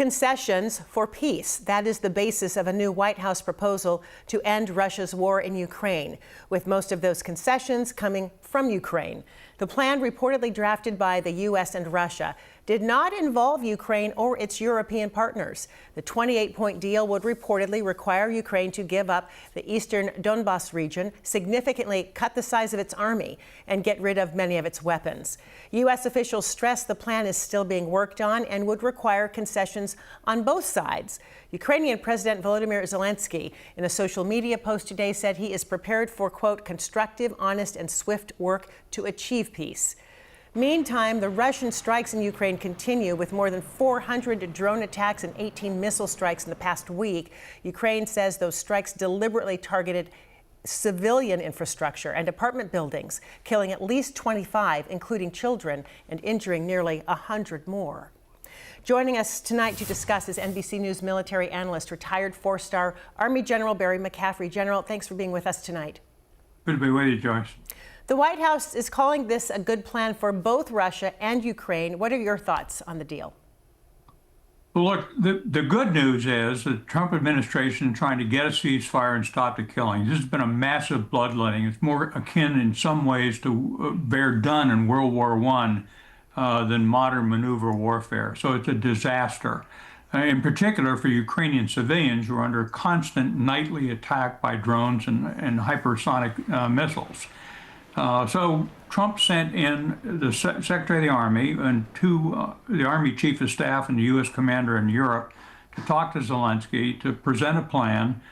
Concessions for peace. That is the basis of a new White House proposal to end Russia's war in Ukraine, with most of those concessions coming from Ukraine. The plan, reportedly drafted by the U.S. and Russia, did not involve Ukraine or its European partners. The 28-point deal would reportedly require Ukraine to give up the eastern Donbas region, significantly cut the size of its army, and get rid of many of its weapons. U.S. officials stress the plan is still being worked on and would require concessions on both sides. Ukrainian President Volodymyr Zelensky, in a social media post today, said he is prepared for, quote, constructive, honest, and swift work to achieve peace. Meantime, the Russian strikes in Ukraine continue, with more than 400 drone attacks and 18 missile strikes in the past week. Ukraine says those strikes deliberately targeted civilian infrastructure and apartment buildings, killing at least 25, including children, and injuring nearly 100 more. Joining us tonight to discuss is NBC News military analyst, retired four-star Army General Barry McCaffrey. General, thanks for being with us tonight. Good to be with you, Joyce. The White House is calling this a good plan for both Russia and Ukraine. What are your thoughts on the deal? Well, look, the good news is the Trump administration is trying to get a ceasefire and stop the killing. This has been a massive bloodletting. It's more akin in some ways to Verdun in World War I than modern maneuver warfare. So it's a disaster, in particular for Ukrainian civilians who are under constant nightly attack by drones and hypersonic missiles. So Trump sent in the Secretary of the Army and the Army Chief of Staff and the U.S. Commander in Europe to talk to Zelensky to present a plan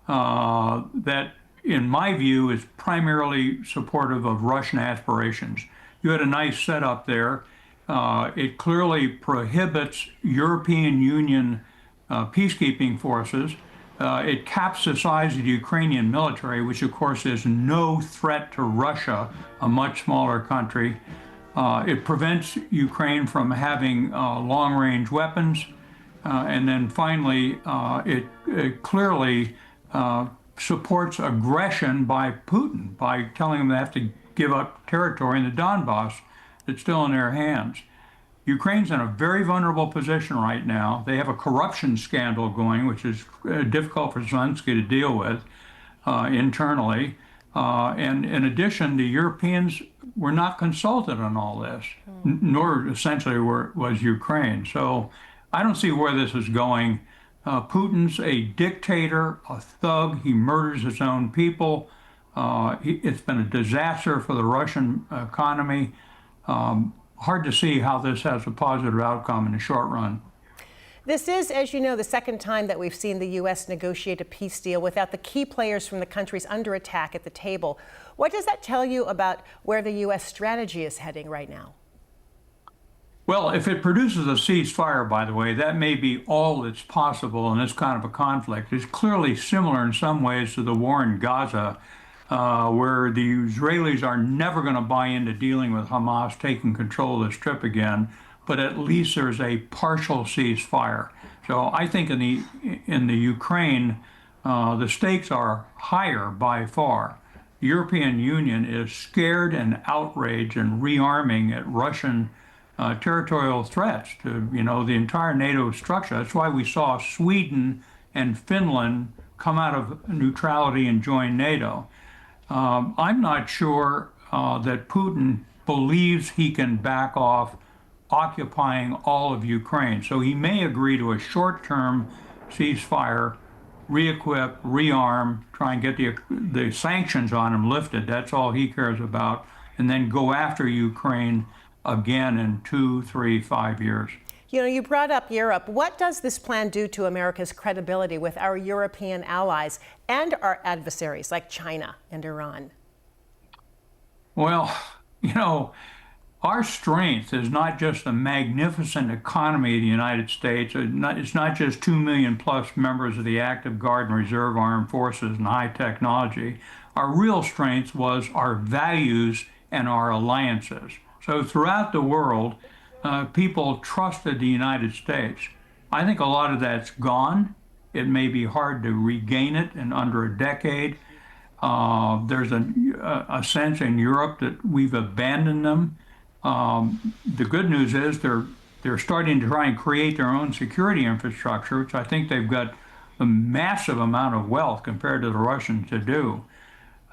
that, in my view, is primarily supportive of Russian aspirations. You had a nice setup there. It clearly prohibits European Union peacekeeping forces. It caps the size of the Ukrainian military, which of course is no threat to Russia, a much smaller country. It prevents Ukraine from having long-range weapons. And then finally, it clearly supports aggression by Putin by telling them they have to give up territory in the Donbas that's still in their hands. Ukraine's in a very vulnerable position right now. They have a corruption scandal going, which is difficult for Zelensky to deal with internally. And in addition, the Europeans were not consulted on all this, nor essentially was Ukraine. So I don't see where this is going. Putin's a dictator, a thug. He murders his own people. It's been a disaster for the Russian economy. Hard to see how this has a positive outcome in the short run. This is, as you know, the second time that we've seen the U.S. negotiate a peace deal without the key players from the countries under attack at the table. What does that tell you about where the U.S. strategy is heading right now? Well, if it produces a ceasefire, by the way, that may be all that's possible in this kind of a conflict. It's clearly similar in some ways to the war in Gaza, where the Israelis are never going to buy into dealing with Hamas taking control of the Strip again, but at least there's a partial ceasefire. So I think in the Ukraine, the stakes are higher by far. The European Union is scared and outraged and rearming at Russian territorial threats to, the entire NATO structure. That's why we saw Sweden and Finland come out of neutrality and join NATO. I'm not sure that Putin believes he can back off occupying all of Ukraine. So he may agree to a short-term ceasefire, re-equip, rearm, try and get the sanctions on him lifted. That's all he cares about. And then go after Ukraine again in 2, 3, 5 years. You brought up Europe. What does this plan do to America's credibility with our European allies and our adversaries like China and Iran? Well, our strength is not just the magnificent economy of the United States. It's not just 2 million plus members of the active guard and reserve armed forces and high technology. Our real strength was our values and our alliances. So throughout the world, people trusted the United States. I think a lot of that's gone. It may be hard to regain it in under a decade. There's a sense in Europe that we've abandoned them. The good news is they're They're starting to try and create their own security infrastructure, which I think they've got a massive amount of wealth compared to the Russians to do.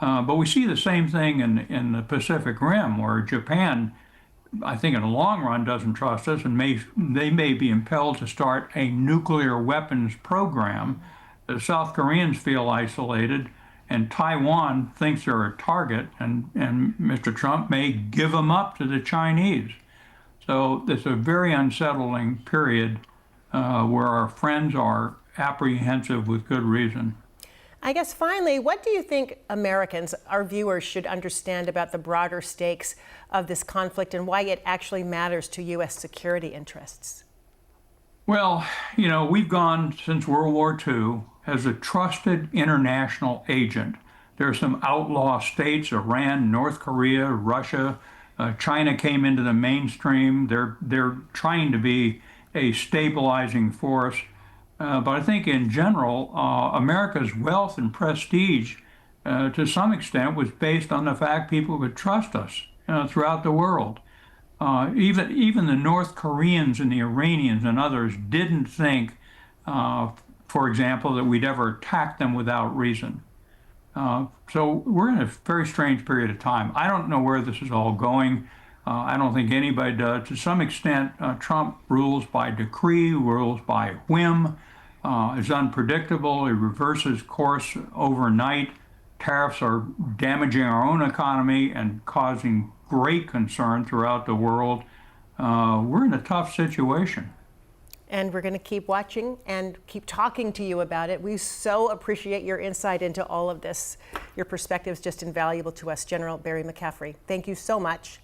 But we see the same thing in the Pacific Rim, where Japan, I think in the long run, doesn't trust us, and they may be impelled to start a nuclear weapons program. The South Koreans feel isolated, and Taiwan thinks they're a target, and Mr. Trump may give them up to the Chinese. So it's a very unsettling period where our friends are apprehensive with good reason. I guess finally, what do you think Americans, our viewers, should understand about the broader stakes of this conflict and why it actually matters to U.S. security interests? Well, you know, we've gone since World War II as a trusted international agent. There are some outlaw states, Iran, North Korea, Russia, China came into the mainstream. They're trying to be a stabilizing force. But I think in general, America's wealth and prestige, to some extent, was based on the fact people could trust us throughout the world. Even the North Koreans and the Iranians and others didn't think, for example, that we'd ever attack them without reason. So we're in a very strange period of time. I don't know where this is all going. I don't think anybody does. To some extent, Trump rules by decree, rules by whim, is unpredictable. He reverses course overnight. Tariffs are damaging our own economy and causing great concern throughout the world. We're in a tough situation. And we're going to keep watching and keep talking to you about it. We so appreciate your insight into all of this. Your perspective is just invaluable to us, General Barry McCaffrey. Thank you so much.